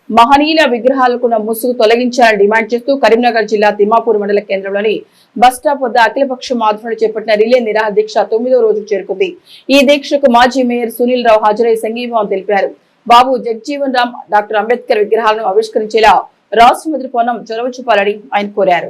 మహనీయుల విగ్రహాలకు ముసుగు తొలగించాలని డిమాండ్ చేస్తూ కరీంనగర్ జిల్లా తిమ్మాపూర్ మండల కేంద్రంలోని బస్టాప్ వద్ద అఖిలపక్షం ఆధ్వర్యంలో చేపట్టిన రిలే నిరాహార దీక్ష 9వ రోజుకు చేరుకుంది। ఈ దీక్షకు మాజీ మేయర్ సునీల్ రావు హాజరై సంఘీభావం తెలిపారు। బాబు జగజీవన్ రామ్, డాక్టర్ అంబేద్కర్ విగ్రహాలను ఆవిష్కరించేలా రాష్ట్ర మంత్రి పొన్నం చొరవ చూపాలని ఆయన కోరారు।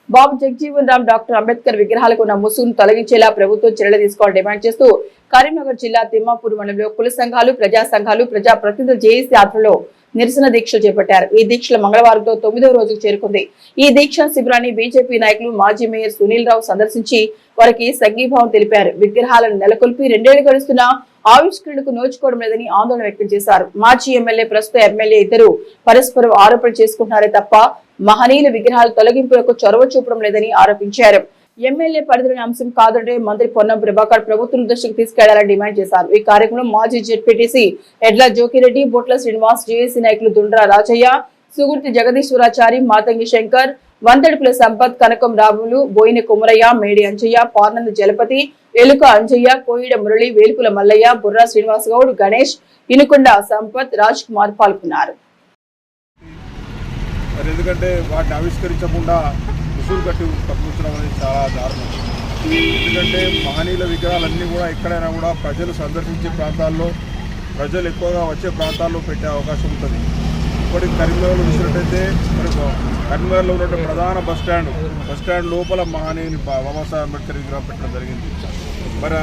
బాబు జగజీవన్ రామ్, డాక్టర్ అంబేద్కర్ విగ్రహాలకు ఉన్న ముసుగును తొలగించేలా ప్రభుత్వం చర్యలు తీసుకోవాలని డిమాండ్ చేస్తూ కరీంనగర్ జిల్లా తిమ్మాపూర్ మండలంలో కుల సంఘాలు, ప్రజా సంఘాలు, ప్రజా ప్రతినిధులు జేఏసీ ఆధ్వర్యంలో నిరసన దీక్షలు చేపట్టారు। ఈ దీక్షల మంగళవారంతో 9వ రోజుకు చేరుకుంది। ఈ దీక్ష శిబిరాన్ని బీజేపీ నాయకులు మాజీ మేయర్ సునీల్ రావు సందర్శించి వారికి సంఘీభావం తెలిపారు। విగ్రహాలను నెలకొల్పి 2 ఏళ్లు గడుస్తున్నా ఆవిష్కరణకు నోచుకోవడం లేదని ఆందోళన వ్యక్తం చేశారు। మాజీ ఎమ్మెల్యే, ప్రస్తుత ఎమ్మెల్యే ఇద్దరు పరస్పరం ఆరోపణలు చేసుకుంటున్నారే తప్ప మహనీయుల విగ్రహాల తొలగింపులకు చొరవ చూపడం లేదని ఆరోపించారు। ఎమ్మెల్యే పరిధిలోని అంశం కాదంటే మంత్రి పొన్నం ప్రభాకర్ ప్రభుత్వం దృష్టికి తీసుకెళ్లాలని డిమాండ్ చేశారు। ఈ కార్యక్రమంలో మాజీ జెడ్పీటీసీ ఎడ్ల జోకిరెడ్డి, బొట్ల శ్రీనివాస్, జేఏసీ నాయకులు దుండ్రా రాజయ్య, సుగుర్తి జగదీశ్వరాచారి, మాతంగి శంకర్, వంతడిపుల సంపత్, కనకం రాములు, బోయిన కుమరయ్య, మేడి అంజయ్య, పార్నంద జలపతి, ఎలుక అంజయ్య, కోయిడ మురళి, వేలుపుల మల్లయ్య, బుర్రా శ్రీనివాస్ గౌడ్, గణేష్, ఇనుకొండ సంపత్, రాజ్ కుమార్ పాల్గొన్నారు। ఎందుకంటే వాటిని ఆవిష్కరించకుండా ముసుగు కట్టి కప్పించడం అనేది చాలా దారుణం। ఎందుకంటే మహనీయుల విగ్రహాలన్నీ కూడా ఎక్కడైనా కూడా ప్రజలు సందర్శించే ప్రాంతాల్లో, ప్రజలు ఎక్కువగా వచ్చే ప్రాంతాల్లో పెట్టే అవకాశం ఉంటుంది। ఇప్పటికి కరీంనగర్లో చూసినట్టయితే మరి కరీంనగర్లో ఉన్న ప్రధాన బస్టాండ్ లోపల మహనీయుని బాబాసాహెబ్ అంబేద్కర్ విగ్రహం పెట్టడం జరిగింది। మరి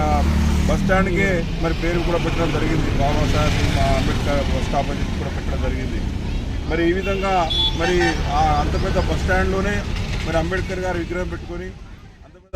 బస్టాండ్కి మరి పేరు కూడా పెట్టడం జరిగింది, బాబాసాహెబ్ అంబేద్కర్ బస్ స్టాప్ అని కూడా పెట్టడం జరిగింది। మరి ఈ విధంగా మరి అంత పెద్ద బస్టాండ్లోనే మరి అంబేద్కర్ గారి విగ్రహం పెట్టుకొని